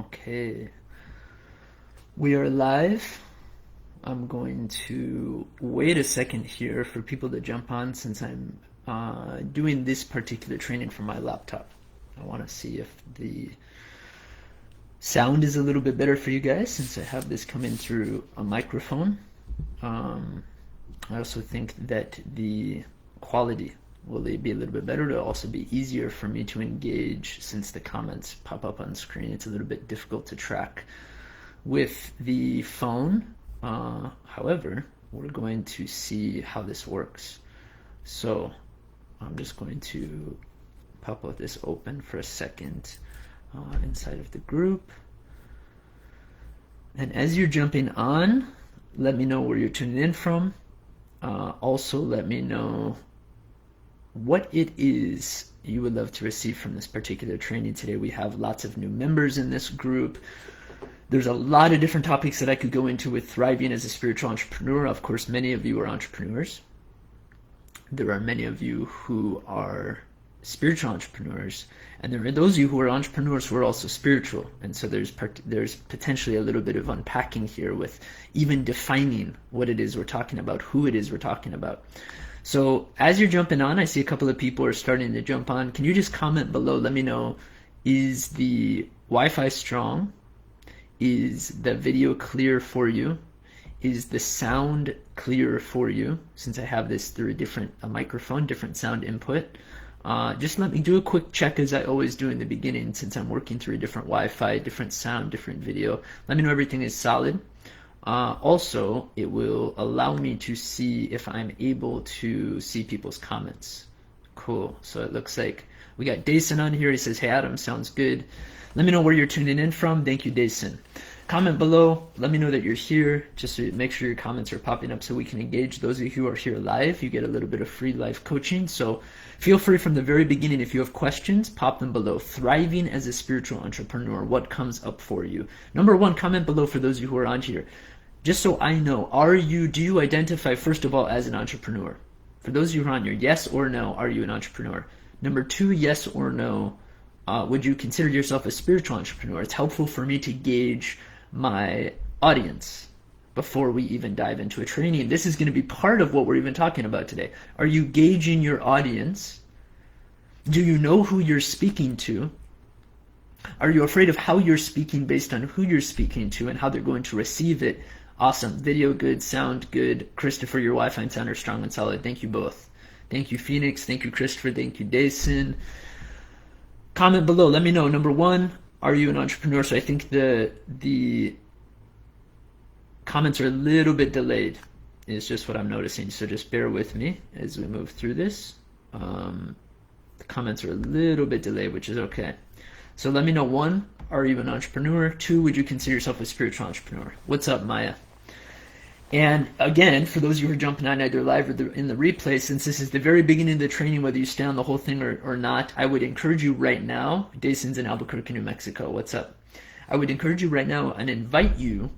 Okay, we are live. I'm going to wait a second here for people to jump on since I'm doing this particular training from my laptop. I want to see if the sound is a little bit better for you guys since I have this coming through a microphone. I also think that the quality will be a little bit better. It'll also be easier for me to engage since the comments pop up on screen. It's a little bit difficult to track with the phone. However, we're going to see how this works. So I'm just going to pop out this open for a second inside of the group. And as you're jumping on, let me know where you're tuning in from. Also, let me know what it is you would love to receive from this particular training today. We have lots of new members in this group. There's a lot of different topics that I could go into with thriving as a spiritual entrepreneur. Of course, many of you are entrepreneurs. There are many of you who are spiritual entrepreneurs, and there are those of you who are entrepreneurs who are also spiritual. And so there's potentially a little bit of unpacking here with even defining what it is we're talking about, who it is we're talking about. So as you're jumping on, I see a couple of people are starting to jump on. Can you just comment below? Let me know, is the Wi-Fi strong? Is the video clear for you? Is the sound clear for you? Since I have this through a microphone, different sound input. Just let me do a quick check as I always do in the beginning, since I'm working through a different Wi-Fi, different sound, different video. Let me know everything is solid. Also, it will allow me to see if I'm able to see people's comments. Cool. So it looks like we got Dason on here. He says, hey, Adam, sounds good. Let me know where you're tuning in from. Thank you, Dason. Comment below. Let me know that you're here. Just to make sure your comments are popping up so we can engage. Those of you who are here live, you get a little bit of free live coaching. So feel free from the very beginning, if you have questions, pop them below. Thriving as a spiritual entrepreneur, what comes up for you? Number one, comment below for those of you who are on here. Just so I know, do you identify, first of all, as an entrepreneur? For those of you who are on here, yes or no, are you an entrepreneur? Number two, yes or no, would you consider yourself a spiritual entrepreneur? It's helpful for me to gauge my audience before we even dive into a training. This is going to be part of what we're even talking about today. Are you gauging your audience? Do you know who you're speaking to? Are you afraid of how you're speaking based on who you're speaking to and how they're going to receive it? Awesome. Video good, sound good. Christopher, your Wi-Fi and sound are strong and solid. Thank you both. Thank you, Phoenix. Thank you, Christopher. Thank you, Dason. Comment below. Let me know. Number one, are you an entrepreneur? So I think the comments are a little bit delayed. It's just what I'm noticing. So just bear with me as we move through this. The comments are a little bit delayed, which is okay. So let me know, one, are you an entrepreneur? Two, would you consider yourself a spiritual entrepreneur? What's up, Maya? And again, for those of you who are jumping on either live or in the replay, since this is the very beginning of the training, whether you stay on the whole thing or not, I would encourage you right now, Dason's in Albuquerque, New Mexico, what's up? I would encourage you right now and invite you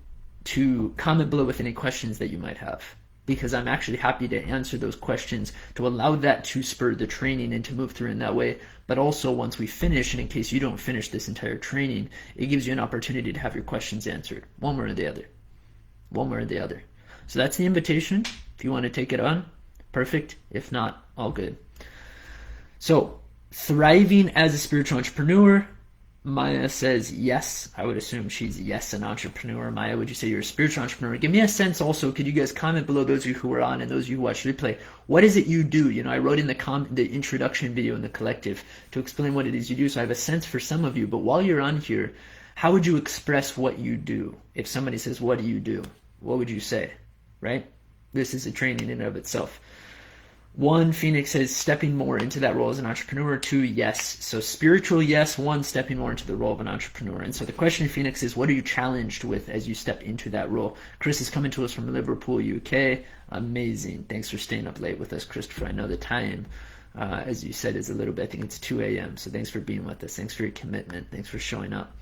to comment below with any questions that you might have, because I'm actually happy to answer those questions to allow that to spur the training and to move through in that way. But also once we finish, and in case you don't finish this entire training, it gives you an opportunity to have your questions answered, one way or the other. One way or the other. So that's the invitation. If you want to take it on, perfect. If not, all good. So, thriving as a spiritual entrepreneur, Maya says yes. I would assume she's yes, an entrepreneur. Maya, would you say you're a spiritual entrepreneur? Give me a sense also, could you guys comment below, those of you who are on and those of you who watch replay, what is it you do? You know, I wrote in the introduction video in the collective to explain what it is you do, so I have a sense for some of you, but while you're on here, how would you express what you do? If somebody says, what do you do? What would you say? Right? This is a training in and of itself. One, Phoenix says stepping more into that role as an entrepreneur. Two, yes. So spiritual, yes. One, stepping more into the role of an entrepreneur. And so the question, Phoenix, is what are you challenged with as you step into that role? Chris is coming to us from Liverpool, UK. Amazing. Thanks for staying up late with us, Christopher. I know the time, as you said, is a little bit, I think it's 2 a.m. So thanks for being with us. Thanks for your commitment. Thanks for showing up.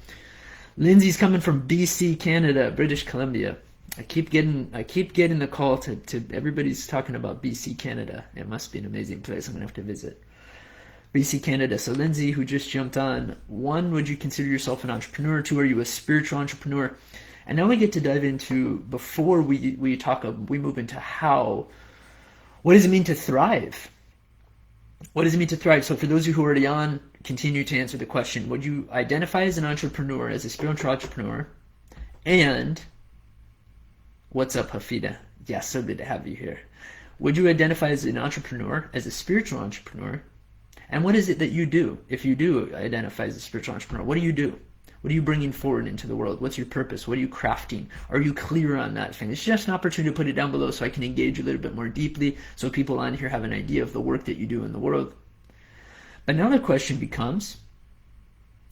Lindsay's coming from BC, Canada, British Columbia. I keep getting the call to everybody's talking about BC, Canada. It must be an amazing place. I'm gonna have to visit. BC Canada. So Lindsay, who just jumped on, 1, would you consider yourself an entrepreneur? 2, are you a spiritual entrepreneur? And now we get to dive into, before we move into how, what does it mean to thrive? What does it mean to thrive? So for those of you who are already on, continue to answer the question. Would you identify as an entrepreneur, as a spiritual entrepreneur? And what's up, Hafida? Yes, so good to have you here. Would you identify as an entrepreneur, as a spiritual entrepreneur? And what is it that you do? If you do identify as a spiritual entrepreneur, what do you do? What are you bringing forward into the world? What's your purpose? What are you crafting? Are you clear on that thing? It's just an opportunity to put it down below so I can engage a little bit more deeply, so people on here have an idea of the work that you do in the world. But now the question becomes,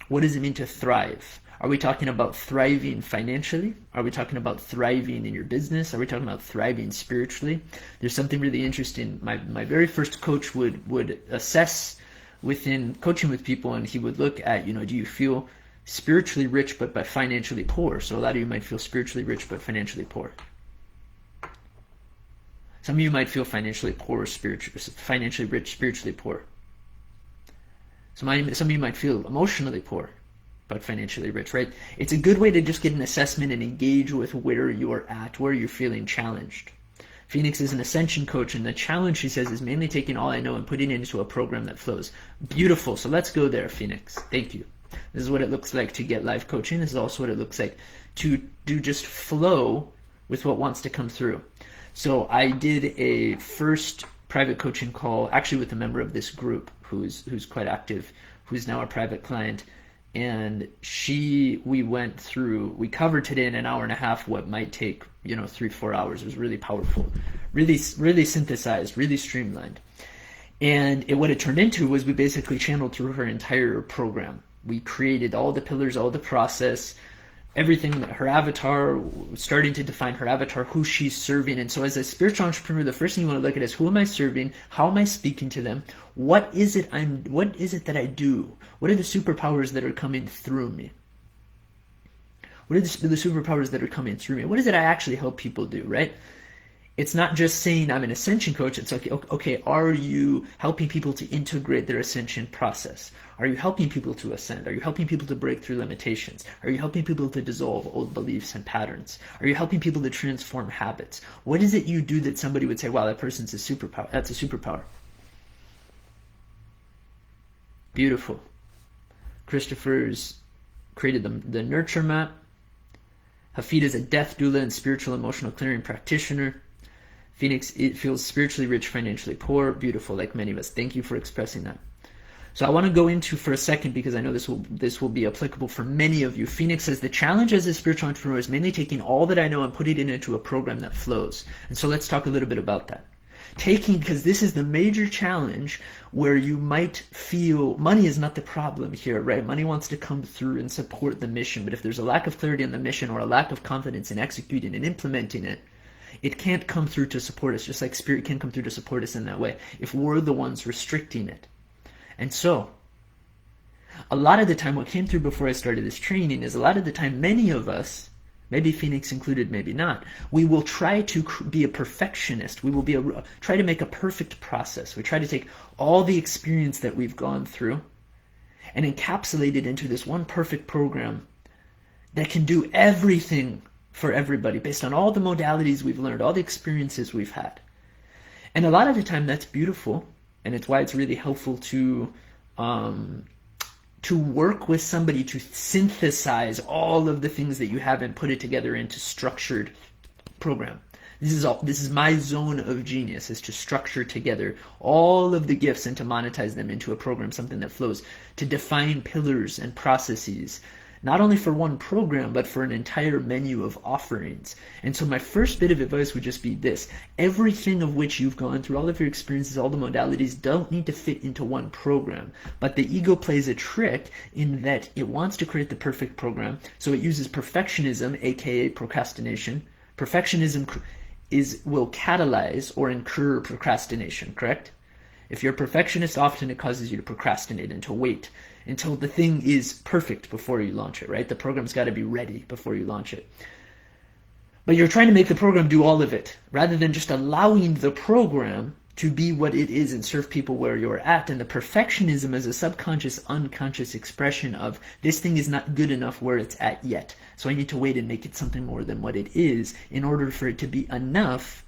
what does it mean to thrive? Are we talking about thriving financially? Are we talking about thriving in your business? Are we talking about thriving spiritually? There's something really interesting. My very first coach would assess within coaching with people, and he would look at, do you feel spiritually rich but financially poor? So a lot of you might feel spiritually rich but financially poor. Some of you might feel financially rich, spiritually poor. Some of you might feel emotionally poor but financially rich, right? It's a good way to just get an assessment and engage with where you're at, where you're feeling challenged. Phoenix is an ascension coach, and the challenge, she says, is mainly taking all I know and putting it into a program that flows. Beautiful. So let's go there, Phoenix. Thank you. This is what it looks like to get live coaching. This is also what it looks like to do just flow with what wants to come through. So I did a first private coaching call, actually with a member of this group who's quite active, who's now a private client. And we covered today in an hour and a half what might take 3-4 hours. It was really powerful, really synthesized, really streamlined. And what it turned into was we basically channeled through her entire program. We created all the pillars, all the process, everything, her avatar, starting to define her avatar, who she's serving. And so as a spiritual entrepreneur, the first thing you want to look at is, who am I serving? How am I speaking to them? What is it that I do? What are the superpowers that are coming through me? What are the superpowers that are coming through me? What is it I actually help people do, right? It's not just saying I'm an ascension coach. It's like, okay, are you helping people to integrate their ascension process? Are you helping people to ascend? Are you helping people to break through limitations? Are you helping people to dissolve old beliefs and patterns? Are you helping people to transform habits? What is it you do that somebody would say, wow, that person's a superpower? That's a superpower. Beautiful. Christopher's created the nurture map. Hafid is a death doula and spiritual emotional clearing practitioner. Phoenix, it feels spiritually rich, financially poor. Beautiful, like many of us. Thank you for expressing that. So I want to go into for a second, because I know this will be applicable for many of you. Phoenix says, the challenge as a spiritual entrepreneur is mainly taking all that I know and putting it into a program that flows. And so let's talk a little bit about that. Because this is the major challenge where you might feel money is not the problem here, right? Money wants to come through and support the mission. But if there's a lack of clarity on the mission, or a lack of confidence in executing and implementing it, it can't come through to support us, just like spirit can't come through to support us in that way if we're the ones restricting it. And so, a lot of the time, what came through before I started this training is, a lot of the time, many of us, maybe Phoenix included, maybe not, we will try to be a perfectionist. We will try to make a perfect process. We try to take all the experience that we've gone through and encapsulate it into this one perfect program that can do everything for everybody based on all the modalities we've learned, all the experiences we've had. And a lot of the time that's beautiful, and it's why it's really helpful to work with somebody to synthesize all of the things that you have and put it together into structured program. This is my zone of genius, is to structure together all of the gifts and to monetize them into a program, something that flows, to define pillars and processes, not only for one program, but for an entire menu of offerings. And so my first bit of advice would just be this. Everything of which you've gone through, all of your experiences, all the modalities, don't need to fit into one program. But the ego plays a trick in that it wants to create the perfect program. So it uses perfectionism, aka procrastination. Perfectionism will catalyze or incur procrastination, correct? If you're a perfectionist, often it causes you to procrastinate and to wait until the thing is perfect before you launch it, right? The program's got to be ready before you launch it. But you're trying to make the program do all of it, rather than just allowing the program to be what it is and serve people where you're at. And the perfectionism is a subconscious, unconscious expression of this thing is not good enough where it's at yet. So I need to wait and make it something more than what it is in order for it to be enough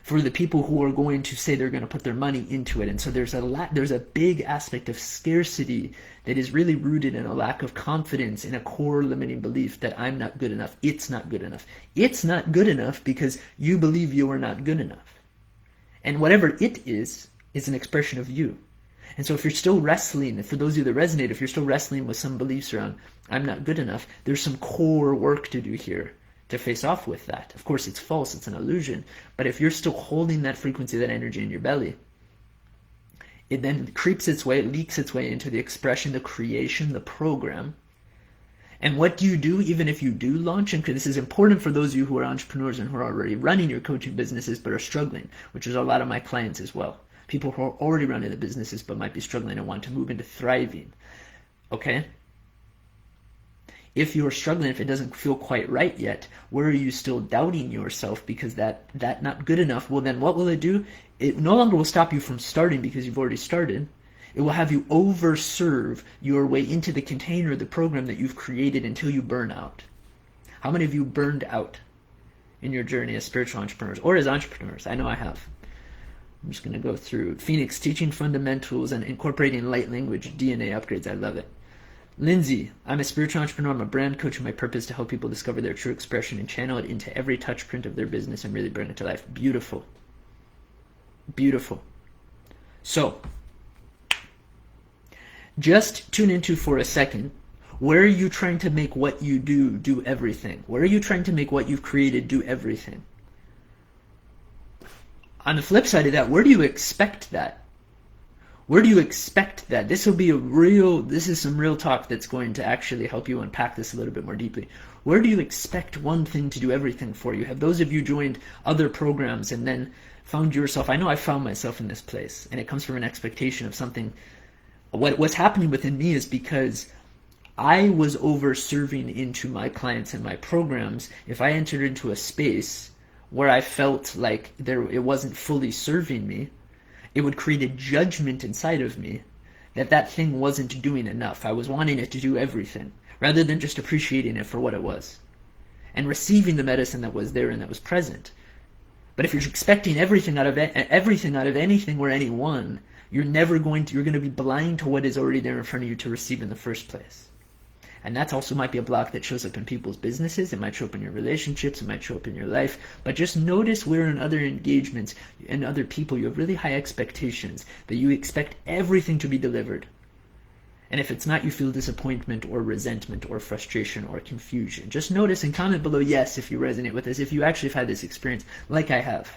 for the people who are going to say they're going to put their money into it. And so there's a big aspect of scarcity that is really rooted in a lack of confidence, in a core limiting belief that I'm not good enough. It's not good enough. It's not good enough because you believe you are not good enough. And whatever it is an expression of you. And so if you're still wrestling, for those of you that resonate, if you're still wrestling with some beliefs around, I'm not good enough, there's some core work to do here to face off with that. Of course, it's false, it's an illusion. But if you're still holding that frequency, that energy in your belly, it then creeps its way, leaks its way into the expression, the creation, the program. And what do you do even if you do launch? And this is important for those of you who are entrepreneurs and who are already running your coaching businesses but are struggling, which is a lot of my clients as well. People who are already running the businesses but might be struggling and want to move into thriving. Okay? If you're struggling, if it doesn't feel quite right yet, where are you still doubting yourself because that not good enough? Well, then what will it do? It no longer will stop you from starting because you've already started. It will have you overserve your way into the container, the program that you've created until you burn out. How many of you burned out in your journey as spiritual entrepreneurs or as entrepreneurs? I know I have. I'm just going to go through Phoenix, teaching fundamentals and incorporating light language, DNA upgrades. I love it. Lindsay, I'm a spiritual entrepreneur. I'm a brand coach, and my purpose is to help people discover their true expression and channel it into every touch print of their business and really bring it to life. Beautiful. Beautiful. So, just tune into for a second, where are you trying to make what you do everything? Where are you trying to make what you've created do everything? On the flip side of that, where do you expect that? Where do you expect that? This is some real talk that's going to actually help you unpack this a little bit more deeply. Where do you expect one thing to do everything for you? Have those of you joined other programs and then found yourself, I know I found myself in this place, and it comes from an expectation of something. What's happening within me is because I was over-serving into my clients and my programs. If I entered into a space where I felt like it wasn't fully serving me, it would create a judgment inside of me that thing wasn't doing enough. I was wanting it to do everything rather than just appreciating it for what it was and receiving the medicine that was there and that was present. But if you're expecting everything out of anything or anyone, you're going to be blind to what is already there in front of you to receive in the first place. And that also might be a block that shows up in people's businesses. It might show up in your relationships. It might show up in your life. But just notice where in other engagements and other people you have really high expectations, that you expect everything to be delivered. And if it's not, you feel disappointment or resentment or frustration or confusion. Just notice and comment below yes if you resonate with this, if you actually have had this experience like I have.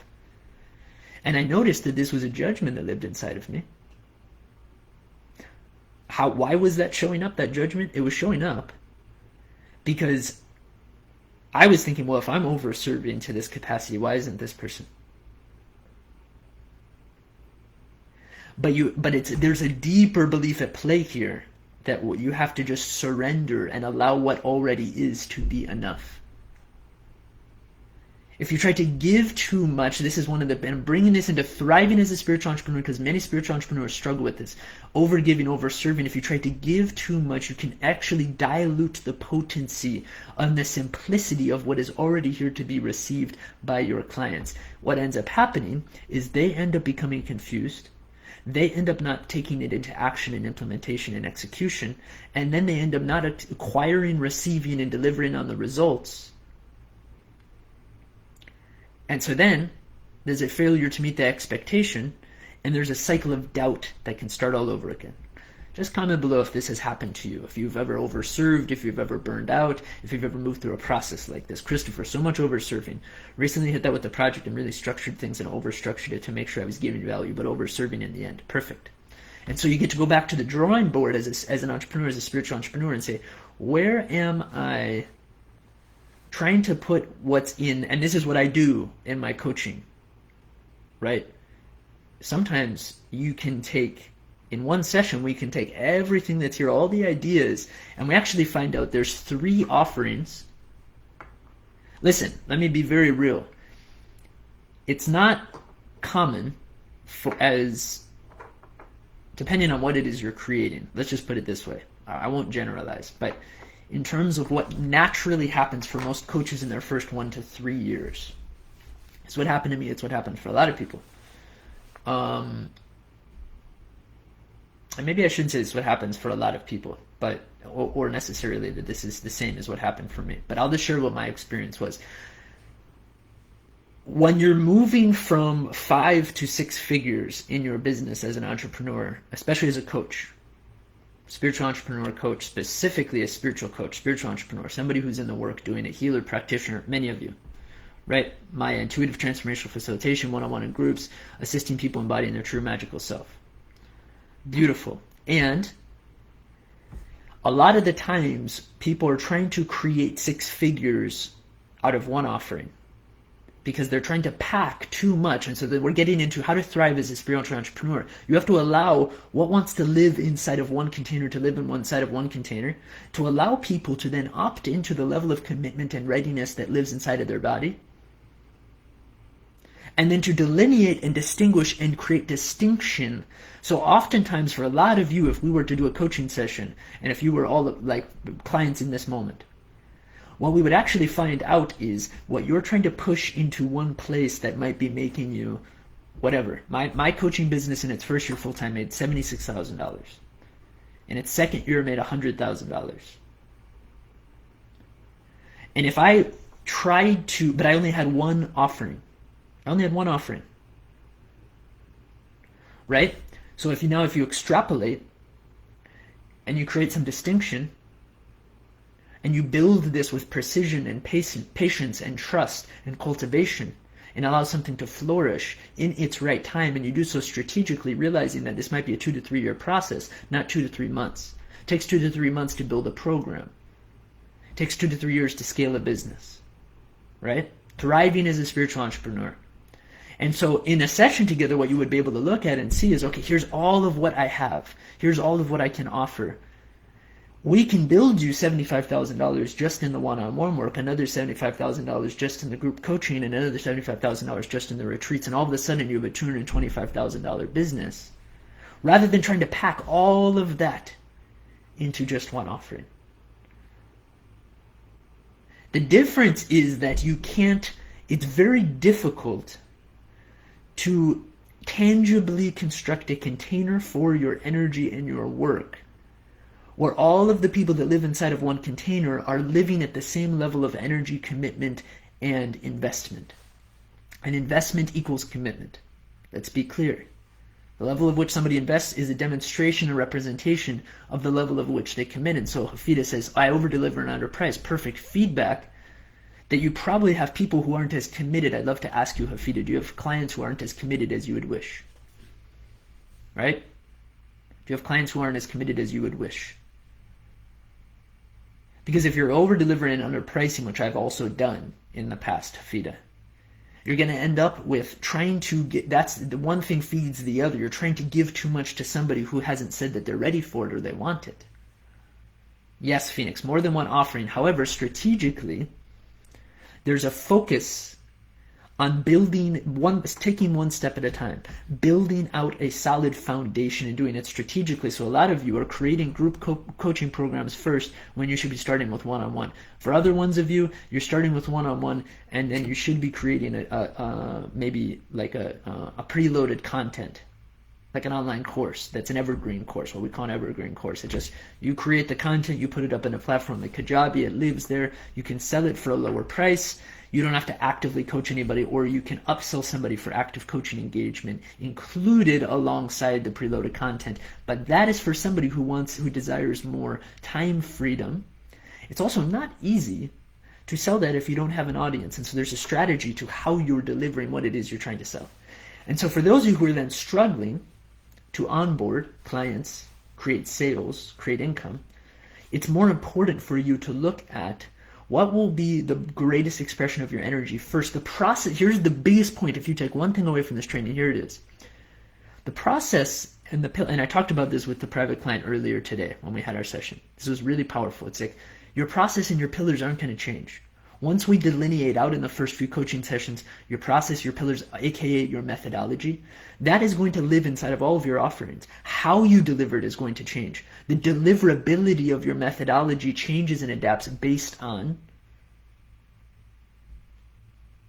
And I noticed that this was a judgment that lived inside of me. Why was that showing up, that judgment? It was showing up because I was thinking, well, if I'm over-serving to this capacity, why isn't this person? But there's a deeper belief at play here that you have to just surrender and allow what already is to be enough. If you try to give too much, this is and I'm bringing this into thriving as a spiritual entrepreneur because many spiritual entrepreneurs struggle with this. Over-giving, over-serving. If you try to give too much, you can actually dilute the potency and the simplicity of what is already here to be received by your clients. What ends up happening is they end up becoming confused. They end up not taking it into action and implementation and execution. And then they end up not acquiring, receiving, and delivering on the results. And so then there's a failure to meet the expectation, and there's a cycle of doubt that can start all over again. Just comment below if this has happened to you, if you've ever overserved, if you've ever burned out, if you've ever moved through a process like this. Christopher, so much overserving. Recently hit that with the project and really structured things and overstructured it to make sure I was giving value, but overserving in the end. Perfect. And so you get to go back to the drawing board as an entrepreneur, as a spiritual entrepreneur, and say, where am I trying to put what's in, and this is what I do in my coaching, right? Sometimes you can take, in one session, we can take everything that's here, all the ideas, and we actually find out there's 3 offerings. Listen, let me be very real. It's not common as depending on what it is you're creating. Let's just put it this way. I won't generalize, but in terms of what naturally happens for most coaches in their first 1 to 3 years, it's what happened to me. It's what happened for a lot of people. And maybe I shouldn't say it's what happens for a lot of people, but or necessarily that this is the same as what happened for me. But I'll just share what my experience was. When you're moving from 5 to 6 figures in your business as an entrepreneur, especially as a coach, spiritual entrepreneur coach, specifically a spiritual coach, spiritual entrepreneur, somebody who's in the work doing it, healer, practitioner, many of you, right? My intuitive transformational facilitation, one-on-one in groups, assisting people embodying their true magical self. Beautiful. And a lot of the times people are trying to create 6 figures out of one offering because they're trying to pack too much. And so that we're getting into how to thrive as a spiritual entrepreneur. You have to allow what wants to live inside of one container to live in one side of one container, to allow people to then opt into the level of commitment and readiness that lives inside of their body. And then to delineate and distinguish and create distinction. So oftentimes for a lot of you, if we were to do a coaching session, and if you were all like clients in this moment, what we would actually find out is what you're trying to push into one place that might be making you whatever. My coaching business in its first year full-time made $76,000. In its second year made $100,000. And if I tried to, but I only had one offering. I only had one offering. Right? So if you extrapolate and you create some distinction and you build this with precision and patience and trust and cultivation and allow something to flourish in its right time, and you do so strategically, realizing that this might be a 2 to 3 year process, not 2 to 3 months. It takes 2 to 3 months to build a program. It takes 2 to 3 years to scale a business. Right? Thriving as a spiritual entrepreneur. And so in a session together, what you would be able to look at and see is, okay, here's all of what I have. Here's all of what I can offer. We can build you $75,000 just in the one-on-one work, another $75,000 just in the group coaching, and another $75,000 just in the retreats, and all of a sudden you have a $225,000 business, rather than trying to pack all of that into just one offering. The difference is that it's very difficult to tangibly construct a container for your energy and your work where all of the people that live inside of one container are living at the same level of energy, commitment, and investment. And investment equals commitment. Let's be clear. The level of which somebody invests is a demonstration or representation of the level of which they committed. So Hafida says, I over-deliver and underprice. Perfect feedback. That you probably have people who aren't as committed. I'd love to ask you, Hafida, do you have clients who aren't as committed as you would wish? Right? Do you have clients who aren't as committed as you would wish? Because if you're over-delivering and underpricing, which I've also done in the past, Hafida, you're going to end up with trying to get, that's the one thing feeds the other. You're trying to give too much to somebody who hasn't said that they're ready for it or they want it. Yes, Phoenix, more than one offering. However, strategically, there's a focus on taking one step at a time, building out a solid foundation and doing it strategically. So a lot of you are creating group coaching programs first when you should be starting with one-on-one. For other ones of you, you're starting with one-on-one, and then you should be creating maybe like a preloaded content, like an online course that's an evergreen course, what we call an evergreen course. It just, you create the content, you put it up in a platform like Kajabi, it lives there, you can sell it for a lower price, you don't have to actively coach anybody, or you can upsell somebody for active coaching engagement included alongside the preloaded content. But that is for somebody who desires more time freedom. It's also not easy to sell that if you don't have an audience, and so there's a strategy to how you're delivering what it is you're trying to sell. And so for those of you who are then struggling to onboard clients, create sales, create income, it's more important for you to look at what will be the greatest expression of your energy first. The process, here's the biggest point. If you take one thing away from this training, here it is. The process and I talked about this with the private client earlier today when we had our session. This was really powerful. It's like your process and your pillars aren't going to change. Once we delineate out in the first few coaching sessions your process, your pillars, aka your methodology, that is going to live inside of all of your offerings. How you deliver it is going to change. The deliverability of your methodology changes and adapts based on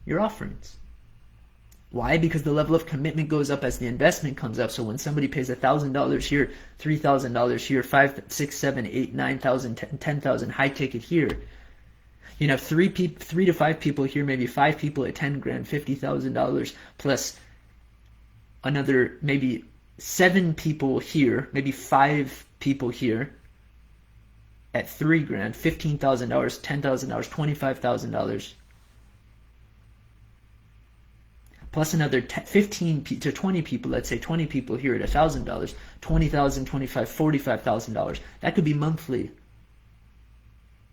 your offerings. Why? Because the level of commitment goes up as the investment comes up. So when somebody pays $1,000 here, $3,000 here, 5, 6, 7, 8, 9,000, 10,000 high ticket here, you have three to five people here, maybe 5 people at 10 grand, $50,000, plus another maybe 7 people here, maybe 5 people here at 3 grand, $15,000, $10,000, $25,000. Plus another 15 to 20 people, let's say 20 people here at $1,000, $20,000, $25,000, $45,000. That could be monthly.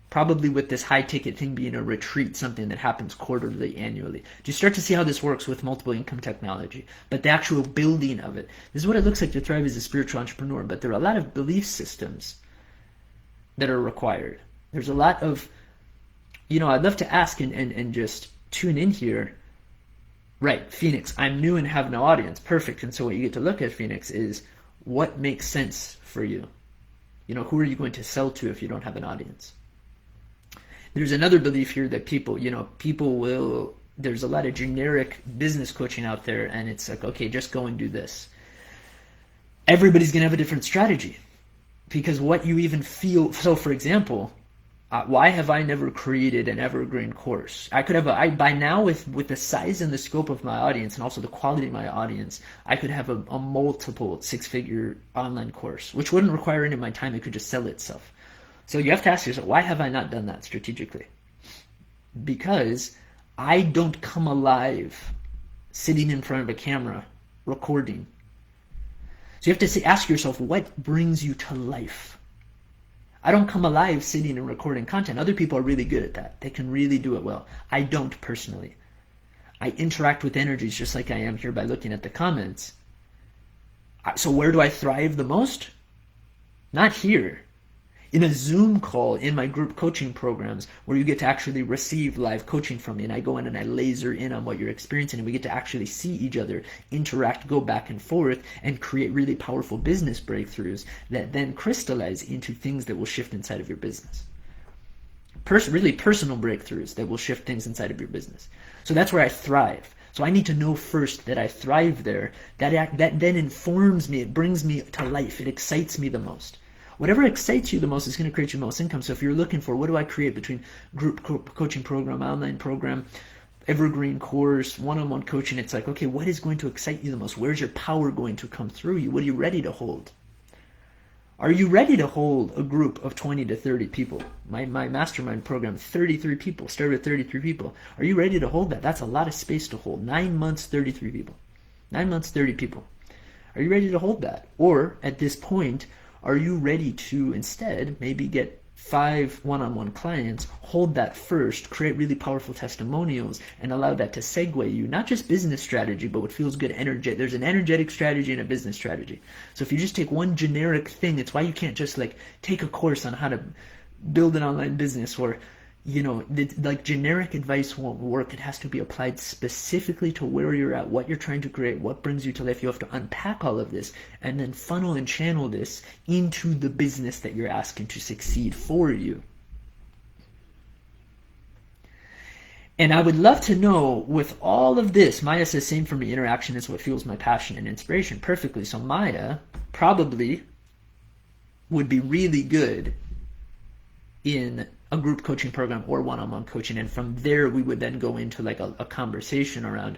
Probably with this high ticket thing being a retreat, something that happens quarterly, annually. Do you start to see how this works with multiple income technology? But the actual building of it. This is what it looks like to thrive as a spiritual entrepreneur. But there are a lot of belief systems that are required. There's a lot of, I'd love to ask and just tune in here. Right, Phoenix, I'm new and have no audience. Perfect. And so what you get to look at, Phoenix, is what makes sense for you. Who are you going to sell to if you don't have an audience? There's another belief here that people will, there's a lot of generic business coaching out there, and it's like, okay, just go and do this. Everybody's going to have a different strategy because what you even feel, so for example, why have I never created an evergreen course? I could have by now with the size and the scope of my audience and also the quality of my audience, I could have a multiple 6-figure online course, which wouldn't require any of my time. It could just sell itself. So you have to ask yourself, why have I not done that strategically? Because I don't come alive sitting in front of a camera recording. So you have to ask yourself, what brings you to life? I don't come alive sitting and recording content. Other people are really good at that. They can really do it well. I don't personally. I interact with energies just like I am here by looking at the comments. So where do I thrive the most? Not here. In a Zoom call in my group coaching programs where you get to actually receive live coaching from me, and I go in and I laser in on what you're experiencing, and we get to actually see each other, interact, go back and forth, and create really powerful business breakthroughs that then crystallize into things that will shift inside of your business. Really personal breakthroughs that will shift things inside of your business. So that's where I thrive. So I need to know first that I thrive there. That then informs me. It brings me to life. It excites me the most. Whatever excites you the most is going to create you the most income. So if you're looking for, what do I create between group coaching program, online program, evergreen course, one-on-one coaching, it's like, okay, what is going to excite you the most? Where's your power going to come through you? What are you ready to hold? Are you ready to hold a group of 20 to 30 people? My mastermind program, 33 people, started with 33 people. Are you ready to hold that? That's a lot of space to hold. 9 months, 33 people. 9 months, 30 people. Are you ready to hold that? Or at this point, are you ready to instead maybe get 5 one-on-one clients, hold that first, create really powerful testimonials, and allow that to segue you, not just business strategy, but what feels good energy. There's an energetic strategy and a business strategy. So if you just take one generic thing, it's why you can't just like take a course on how to build an online business, or like generic advice won't work. It has to be applied specifically to where you're at, what you're trying to create, what brings you to life. You have to unpack all of this and then funnel and channel this into the business that you're asking to succeed for you. And I would love to know, with all of this, Maya says, same for me, interaction is what fuels my passion and inspiration. Perfectly. So Maya probably would be really good in a group coaching program or one-on-one coaching, and from there we would then go into like a conversation around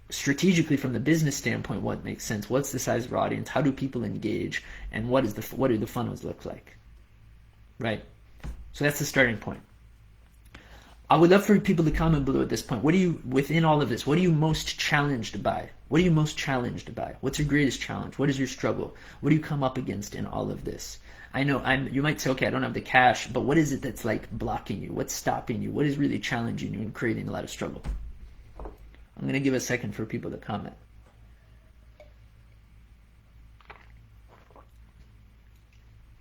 strategically from the business standpoint, what makes sense, what's the size of our audience, how do people engage, and what do the funnels look like, right? So that's the starting point. I would love for people to comment below at this point. Within all of this, what are you most challenged by? What are you most challenged by? What's your greatest challenge? What is your struggle? What do you come up against in all of this? I know you might say, okay, I don't have the cash, but what is it that's like blocking you? What's stopping you? What is really challenging you and creating a lot of struggle? I'm going to give a second for people to comment.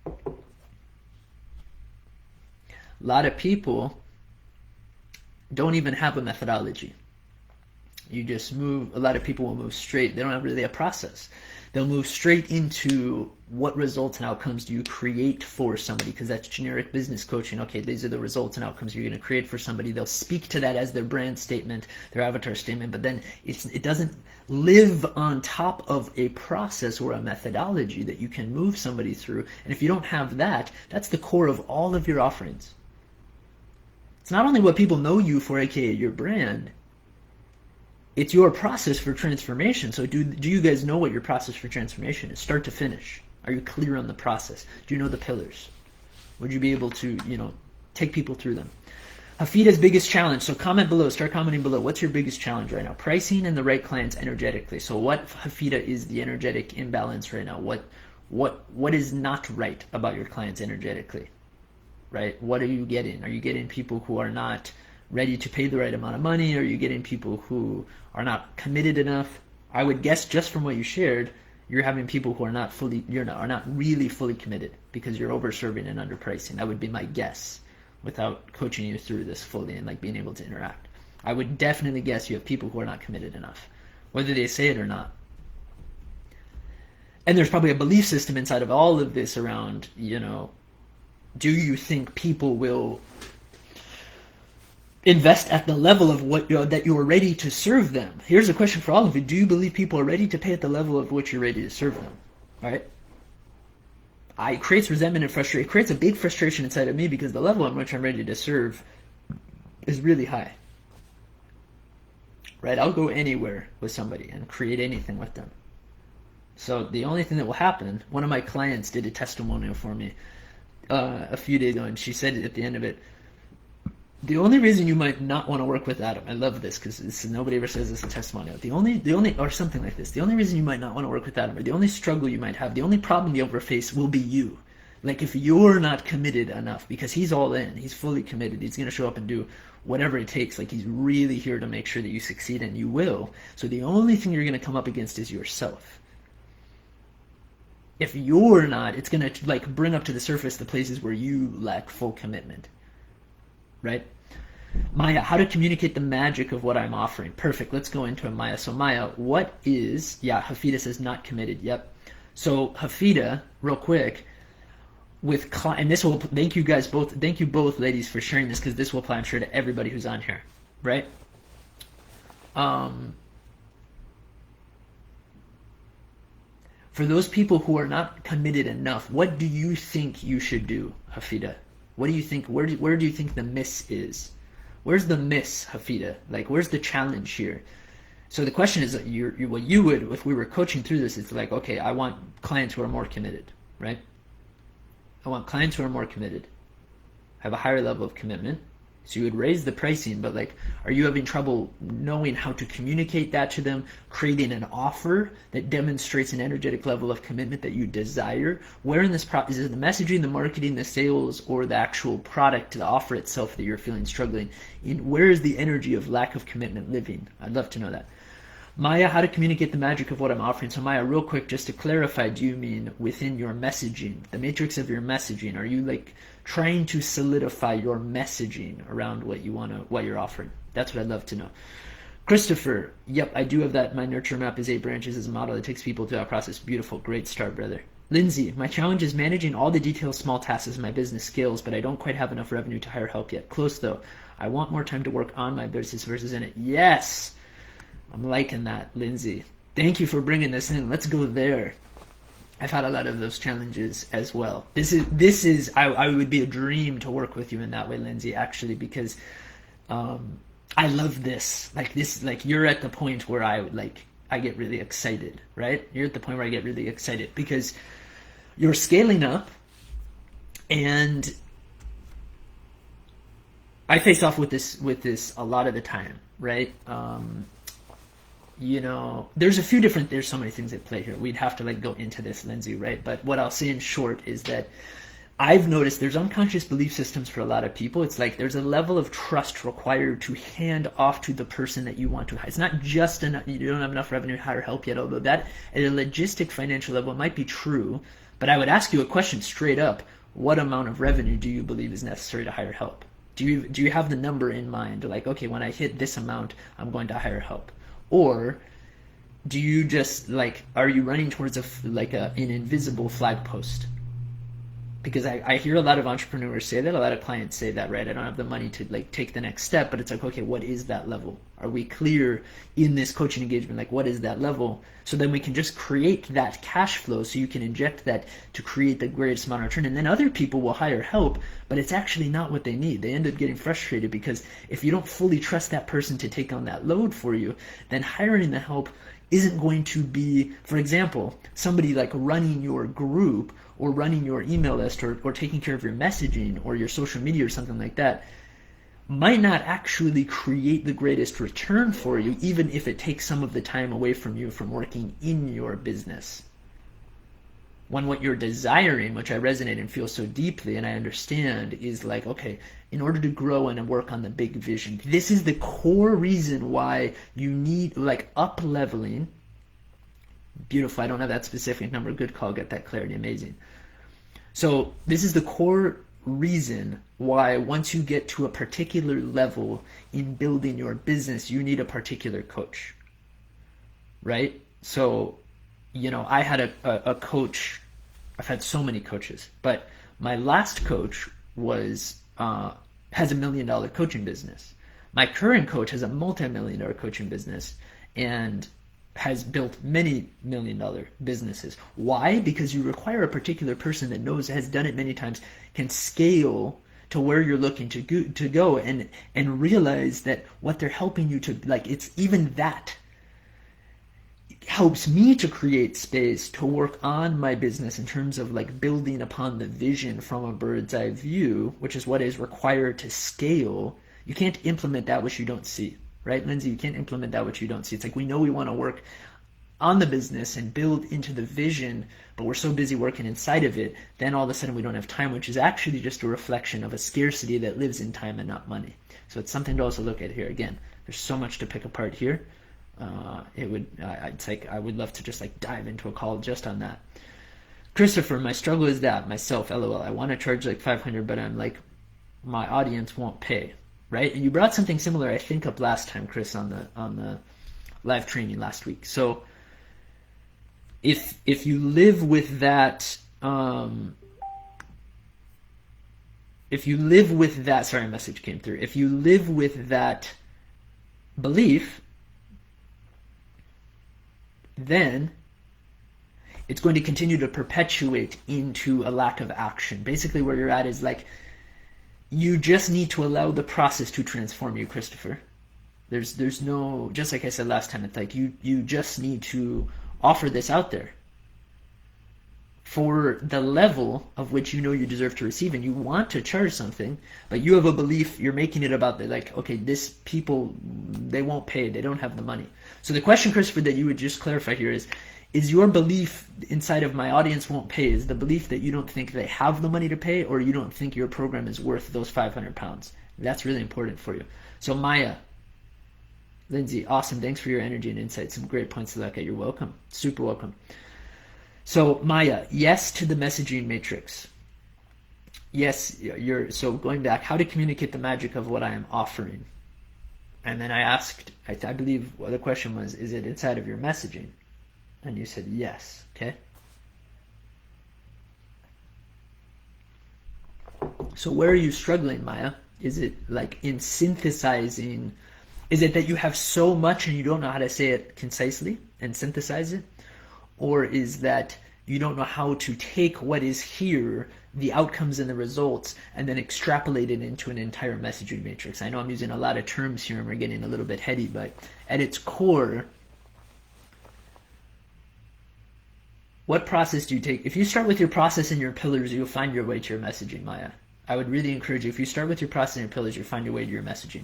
A lot of people don't even have a methodology. You just move. A lot of people will move straight. They don't have really a process. They'll move straight into what results and outcomes do you create for somebody, because that's generic business coaching. Okay, these are the results and outcomes you're going to create for somebody. They'll speak to that as their brand statement, their avatar statement, but then it doesn't live on top of a process or a methodology that you can move somebody through. And if you don't have that, that's the core of all of your offerings. It's not only what people know you for, aka your brand, it's your process for transformation. So do you guys know what your process for transformation is, start to finish? Are you clear on the process? Do you know the pillars? Would you be able to, take people through them? Hafida's biggest challenge. So comment below, start commenting below. What's your biggest challenge right now? Pricing and the right clients energetically. So what, Hafida, is the energetic imbalance right now? What is not right about your clients energetically? Right? What are you getting? Are you getting people who are not ready to pay the right amount of money? Are you getting people who are not committed enough? I would guess, just from what you shared, you're having people who are not really fully committed because you're overserving and underpricing. That would be my guess, without coaching you through this fully and like being able to interact. I would definitely guess you have people who are not committed enough, whether they say it or not. And there's probably a belief system inside of all of this around, do you think people will invest at the level of what that you're ready to serve them? Here's a question for all of you. Do you believe people are ready to pay at the level of which you're ready to serve them? All right? It creates resentment and frustration. It creates a big frustration inside of me because the level at which I'm ready to serve is really high. Right? I'll go anywhere with somebody and create anything with them. So the only thing that will happen, one of my clients did a testimonial for me a few days ago, and she said at the end of it, the only reason you might not want to work with Adam, I love this because nobody ever says this in testimonial. The only, or something like this. The only reason you might not want to work with Adam, or the only struggle you might have, the only problem you ever face will be you. Like if you're not committed enough, because he's all in, he's fully committed, he's going to show up and do whatever it takes. Like he's really here to make sure that you succeed, and you will. So the only thing you're going to come up against is yourself. If you're not, it's going to like bring up to the surface the places where you lack full commitment. Right? Maya, how to communicate the magic of what I'm offering. Perfect. Let's go into it, Maya. So Maya, what is, Hafida says not committed. Yep. So Hafida, real quick, and this will, thank you both ladies for sharing this, because this will apply, I'm sure, to everybody who's on here. Right? For those people who are not committed enough, what do you think you should do, Hafida? What do you think? Where do you think the miss is? Where's the miss, Hafida? Like, where's the challenge here? So the question is, what you would, if we were coaching through this, it's like, okay, I want clients who are more committed, right? I want clients who are more committed, have a higher level of commitment. So you would raise the pricing, but like, are you having trouble knowing how to communicate that to them, creating an offer that demonstrates an energetic level of commitment that you desire? Where in this is it the messaging, the marketing, the sales, or the actual product, the offer itself that you're feeling struggling in? Where is the energy of lack of commitment living? I'd love to know that. Maya, how to communicate the magic of what I'm offering. So Maya, real quick, just to clarify, do you mean within your messaging, the matrix of your messaging? Are you like trying to solidify your messaging around what you're offering? That's what I'd love to know. Christopher, yep, I do have that. My nurture map is 8 branches as a model that takes people through that process. Beautiful, great start, brother. Lindsay, my challenge is managing all the detailed small tasks as my business scales, but I don't quite have enough revenue to hire help yet. Close though. I want more time to work on my business versus in it. Yes! I'm liking that, Lindsay. Thank you for bringing this in. Let's go there. I've had a lot of those challenges as well. I would be a dream to work with you in that way, Lindsay, actually, because I love this. Like you're at the point where I get really excited, right? You're at the point where I get really excited because you're scaling up, and I face off with this a lot of the time, right? There's so many things at play here. We'd have to like go into this, Lindsay, right? But what I'll say in short is that I've noticed there's unconscious belief systems for a lot of people. It's like there's a level of trust required to hand off to the person that you want to hire. It's not just enough, you don't have enough revenue to hire help yet, although that at a logistic financial level might be true. But I would ask you a question straight up. What amount of revenue do you believe is necessary to hire help? Do you have the number in mind? Like, okay, when I hit this amount, I'm going to hire help. Or do you just like, are you running towards an invisible flag post? Because I hear a lot of entrepreneurs say that, a lot of clients say that, right? I don't have the money to like take the next step, but it's like, okay, what is that level? Are we clear in this coaching engagement? Like, what is that level? So then we can just create that cash flow, so you can inject that to create the greatest amount of return. And then other people will hire help, but it's actually not what they need. They end up getting frustrated because if you don't fully trust that person to take on that load for you, then hiring the help isn't going to be, for example, somebody like running your group or running your email list or taking care of your messaging or your social media or something like that might not actually create the greatest return for you, even if it takes some of the time away from you from working in your business. When what you're desiring, which I resonate and feel so deeply and I understand, is like, okay, in order to grow and work on the big vision, this is the core reason why you need like up leveling. Beautiful. I don't have that specific number. Good call. Get that clarity. Amazing. So this is the core reason why once you get to a particular level in building your business, you need a particular coach, right? So, you know, I had a coach. I've had so many coaches, but my last coach has a $1 million coaching business. My current coach has a multi-million-dollar coaching business and has built many million-dollar businesses. Why? Because you require a particular person that knows, has done it many times, can scale to where you're looking to go and realize that what they're helping you to, like, it's even that helps me to create space to work on my business in terms of like building upon the vision from a bird's eye view, which is what is required to scale. You can't implement that which you don't see, right, Lindsay? You can't implement that which you don't see. It's like, we know we want to work on the business and build into the vision, but we're so busy working inside of it, then all of a sudden we don't have time, which is actually just a reflection of a scarcity that lives in time and not money. So it's something to also look at here. Again, there's so much to pick apart here. I would love to just like dive into a call just on that. Christopher, my struggle is that myself, LOL. I want to charge like 500, but I'm like, my audience won't pay, right? And you brought something similar, I think, up last time, Chris, on the live training last week. So if you live with that, sorry, a message came through. If you live with that belief, then it's going to continue to perpetuate into a lack of action. Basically where you're at is like, you just need to allow the process to transform you, Christopher. There's no, just like I said last time, it's like you just need to offer this out there for the level of which you know you deserve to receive, and you want to charge something, but you have a belief, you're making it about the, like, okay, this people, they won't pay, they don't have the money. So the question, Christopher, that you would just clarify here is your belief inside of my audience won't pay, is the belief that you don't think they have the money to pay, or you don't think your program is worth those 500 pounds? That's really important for you. So Maya, Lindsay, awesome. Thanks for your energy and insight. Some great points to look at. You're welcome. Super welcome. So Maya, yes to the messaging matrix. Yes, so going back, how to communicate the magic of what I am offering. And then I asked, I believe the question was, is it inside of your messaging? And you said yes, okay? So where are you struggling, Maya? Is it like in synthesizing? Is it that you have so much and you don't know how to say it concisely and synthesize it? Or is that you don't know how to take what is here, the outcomes and the results, and then extrapolate it into an entire messaging matrix? I know I'm using a lot of terms here and we're getting a little bit heady, but at its core, what process do you take? If you start with your process and your pillars, you'll find your way to your messaging, Maya. I would really encourage you, if you start with your process and your pillars, you'll find your way to your messaging.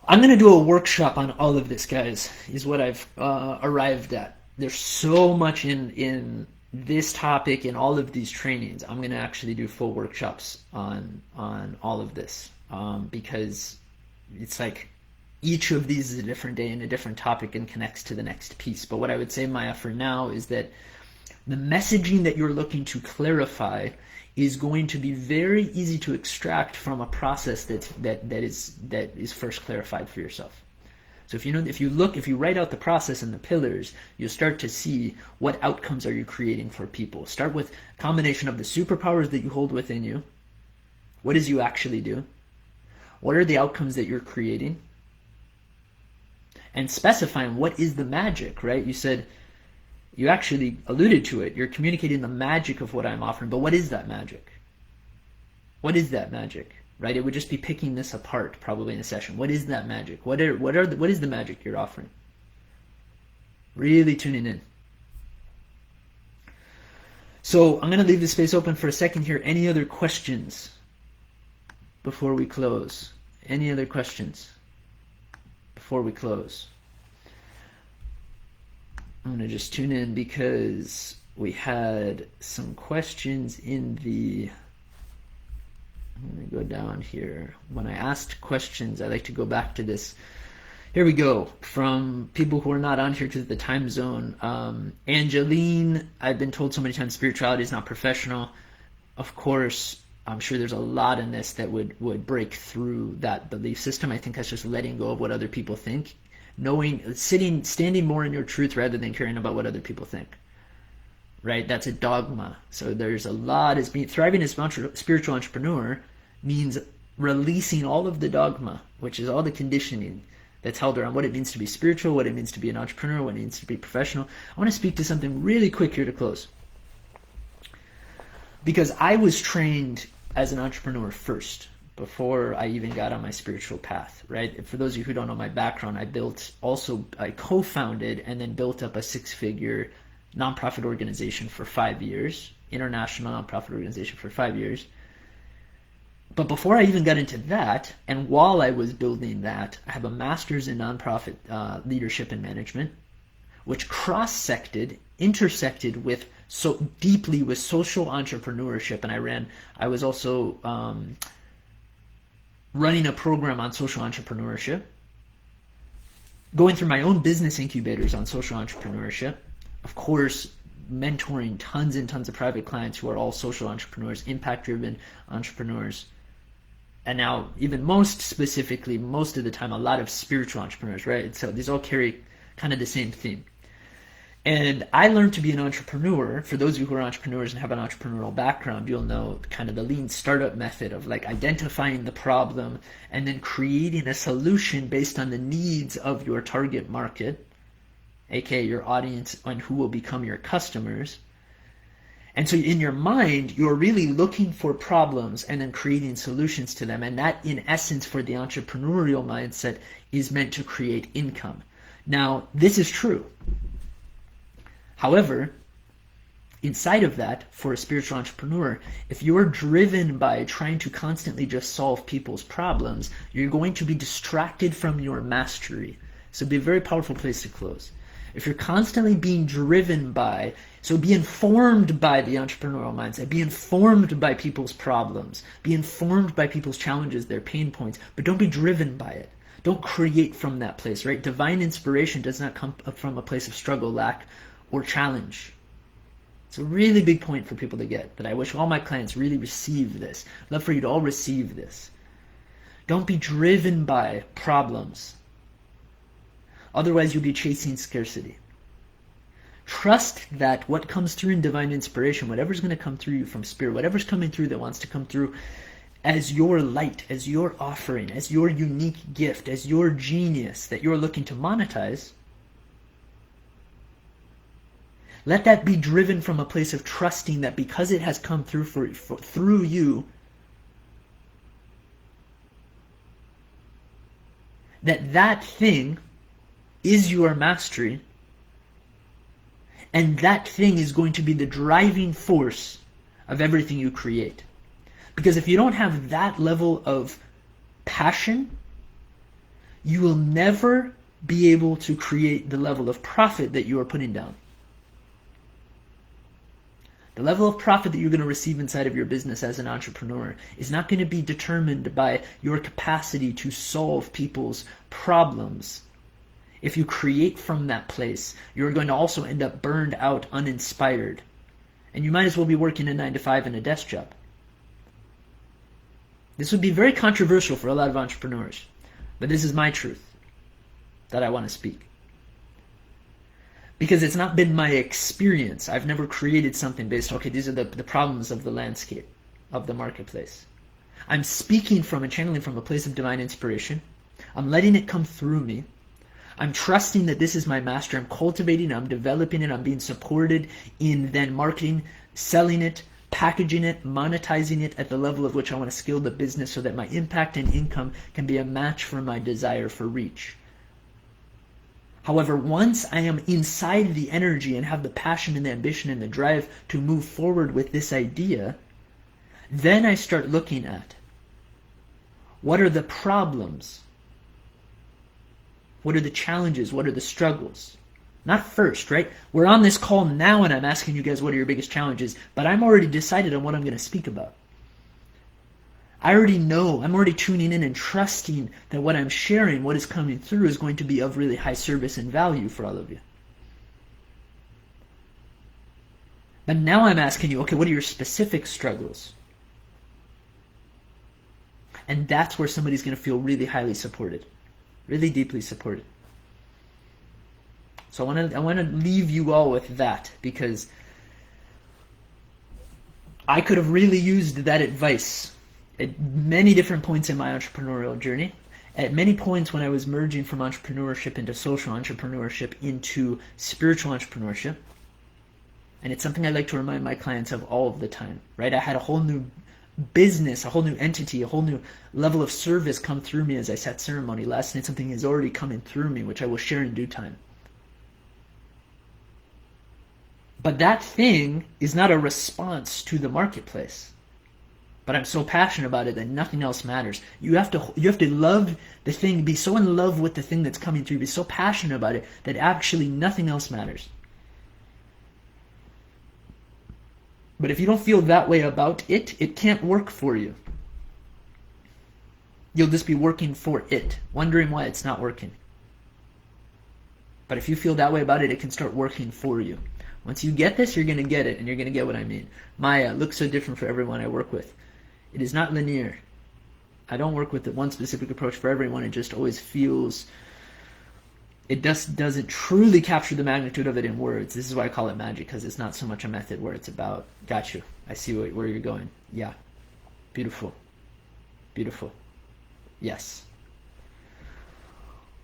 I'm going to do a workshop on all of this, guys, is what I've arrived at. There's so much in this topic in all of these trainings. I'm going to actually do full workshops on all of this because it's like each of these is a different day and a different topic and connects to the next piece. But what I would say, Maya, for now is that the messaging that you're looking to clarify is going to be very easy to extract from a process that is first clarified for yourself. So if you write out the process and the pillars, you'll start to see what outcomes are you creating for people. Start with a combination of the superpowers that you hold within you. What does you actually do? What are the outcomes that you're creating? And specifying what is the magic, right? You actually alluded to it. You're communicating the magic of what I'm offering, but what is that magic? What is that magic? Right? It would just be picking this apart probably in a session. What is that magic? What is the magic you're offering? Really tuning in. So I'm going to leave the space open for a second here. Any other questions before we close? Any other questions before we close? I'm going to just tune in because we had some questions in the... I'm going to go down here. When I asked questions, I like to go back to this. Here we go. From people who are not on here to the time zone. Angeline, I've been told so many times spirituality is not professional. Of course, I'm sure there's a lot in this that would break through that belief system. I think that's just letting go of what other people think. Standing more in your truth rather than caring about what other people think. Right? That's a dogma. So there's a lot. Thriving as a spiritual entrepreneur means releasing all of the dogma, which is all the conditioning that's held around what it means to be spiritual, what it means to be an entrepreneur, what it means to be professional. I want to speak to something really quick here to close. Because I was trained as an entrepreneur first, before I even got on my spiritual path, right? For those of you who don't know my background, I co-founded and then built up a 6-figure nonprofit organization for 5 years, international nonprofit organization for 5 years. But before I even got into that, and while I was building that, I have a master's in nonprofit leadership and management, which intersected with so deeply with social entrepreneurship. And I was also running a program on social entrepreneurship, going through my own business incubators on social entrepreneurship, of course, mentoring tons and tons of private clients who are all social entrepreneurs, impact-driven entrepreneurs, and now even most specifically, most of the time, a lot of spiritual entrepreneurs, right? So these all carry kind of the same theme. And I learned to be an entrepreneur. For those of you who are entrepreneurs and have an entrepreneurial background, you'll know kind of the lean startup method of like identifying the problem and then creating a solution based on the needs of your target market, aka your audience and who will become your customers. And so in your mind, you're really looking for problems and then creating solutions to them. And that, in essence, for the entrepreneurial mindset, is meant to create income. Now, this is true. However, inside of that, for a spiritual entrepreneur, if you're driven by trying to constantly just solve people's problems, you're going to be distracted from your mastery. So it'd be a very powerful place to close. If you're constantly being driven by, so be informed by the entrepreneurial mindset, be informed by people's problems, be informed by people's challenges, their pain points, but don't be driven by it. Don't create from that place, right? Divine inspiration does not come from a place of struggle, lack, or challenge. It's a really big point for people to get, that I wish all my clients really receive this. I'd love for you to all receive this. Don't be driven by problems. Otherwise, you'll be chasing scarcity. Trust that what comes through in divine inspiration, whatever's going to come through you from spirit, whatever's coming through that wants to come through as your light, as your offering, as your unique gift, as your genius that you're looking to monetize, let that be driven from a place of trusting that because it has come through through you, that thing is your mastery, and that thing is going to be the driving force of everything you create. Because if you don't have that level of passion, you will never be able to create the level of profit that you are putting down. The level of profit that you're going to receive inside of your business as an entrepreneur is not going to be determined by your capacity to solve people's problems. If you create from that place, you're going to also end up burned out, uninspired. And you might as well be working a 9-to-5 in a desk job. This would be very controversial for a lot of entrepreneurs, but this is my truth that I want to speak. Because it's not been my experience. I've never created something based, okay, these are the problems of the landscape, of the marketplace. I'm speaking from and channeling from a place of divine inspiration. I'm letting it come through me. I'm trusting that this is my master. I'm cultivating it, I'm developing it, I'm being supported in then marketing, selling it, packaging it, monetizing it at the level of which I want to scale the business so that my impact and income can be a match for my desire for reach. However, once I am inside the energy and have the passion and the ambition and the drive to move forward with this idea, then I start looking at what are the problems? What are the challenges? What are the struggles? Not first, right? We're on this call now and I'm asking you guys what are your biggest challenges, but I'm already decided on what I'm going to speak about. I already know, I'm already tuning in and trusting that what I'm sharing, what is coming through is going to be of really high service and value for all of you. But now I'm asking you, okay, what are your specific struggles? And that's where somebody's going to feel really highly supported, really deeply supported. So I want to leave you all with that, because I could have really used that advice at many different points in my entrepreneurial journey. At many points when I was merging from entrepreneurship into social entrepreneurship into spiritual entrepreneurship. And it's something I like to remind my clients of all of the time, right? I had a whole new business, a whole new entity, a whole new level of service come through me as I sat ceremony last night. Something is already coming through me, which I will share in due time. But that thing is not a response to the marketplace. But I'm so passionate about it that nothing else matters. You have to love the thing, be so in love with the thing that's coming through, be so passionate about it that actually nothing else matters. But if you don't feel that way about it, it can't work for you. You'll just be working for it, wondering why it's not working. But if you feel that way about it, it can start working for you. Once you get this, you're going to get it, and you're going to get what I mean. Maya looks so different for everyone I work with. It is not linear. I don't work with the one specific approach for everyone. It just always feels, it just doesn't truly capture the magnitude of it in words. This is why I call it magic, because it's not so much a method where it's about, got you, I see where you're going. Yeah, beautiful, beautiful, yes.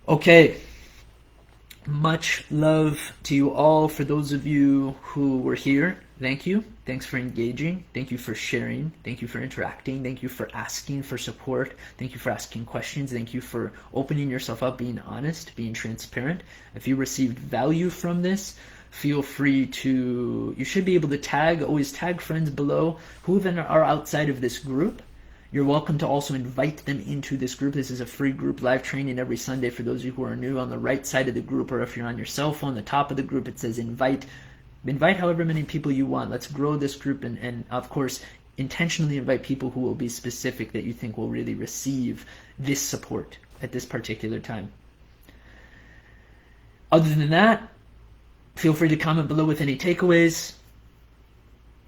Okay. Much love to you all. For those of you who were here, thank you. Thanks for engaging. Thank you for sharing. Thank you for interacting. Thank you for asking for support. Thank you for asking questions. Thank you for opening yourself up, being honest, being transparent. If you received value from this, feel free to, you should be able to always tag friends below who even are outside of this group. You're welcome to also invite them into this group. This is a free group live training every Sunday for those of you who are new. On the right side of the group, or if you're on your cell phone, the top of the group, it says invite. Invite however many people you want. Let's grow this group, and of course, intentionally invite people who will be specific that you think will really receive this support at this particular time. Other than that, feel free to comment below with any takeaways.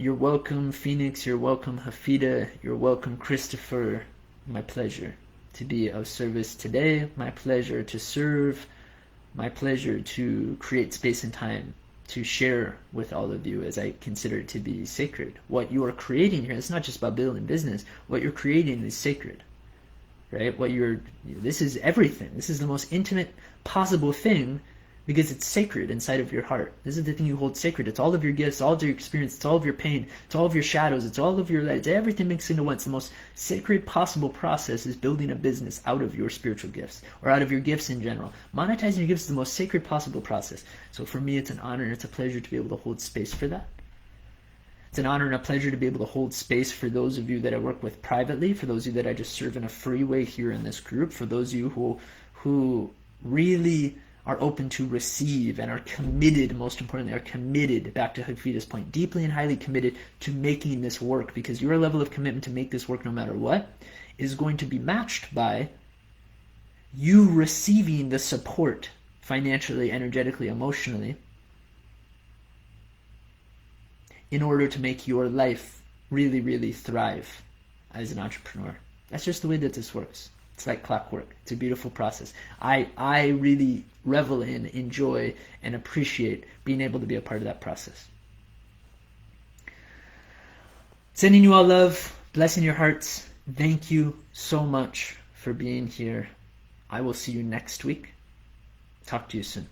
You're welcome, Phoenix. You're welcome, Hafida. You're welcome, Christopher. My pleasure to be of service today. My pleasure to serve. My pleasure to create space and time to share with all of you as I consider it to be sacred. What you are creating here, it's not just about building business. What you're creating is sacred, right? This is everything. This is the most intimate possible thing, because it's sacred inside of your heart. This is the thing you hold sacred. It's all of your gifts, all of your experience, it's all of your pain, it's all of your shadows, it's all of your light, it's everything mixed into one. It's the most sacred possible process is building a business out of your spiritual gifts, or out of your gifts in general. Monetizing your gifts is the most sacred possible process. So for me, it's an honor and it's a pleasure to be able to hold space for that. It's an honor and a pleasure to be able to hold space for those of you that I work with privately, for those of you that I just serve in a free way here in this group, for those of you who really are open to receive and are committed, most importantly, are committed, back to Hagfida's point, deeply and highly committed to making this work, because your level of commitment to make this work no matter what is going to be matched by you receiving the support financially, energetically, emotionally in order to make your life really, really thrive as an entrepreneur. That's just the way that this works. It's like clockwork. It's a beautiful process. I really revel in, enjoy, and appreciate being able to be a part of that process. Sending you all love, blessing your hearts. Thank you so much for being here. I will see you next week. Talk to you soon.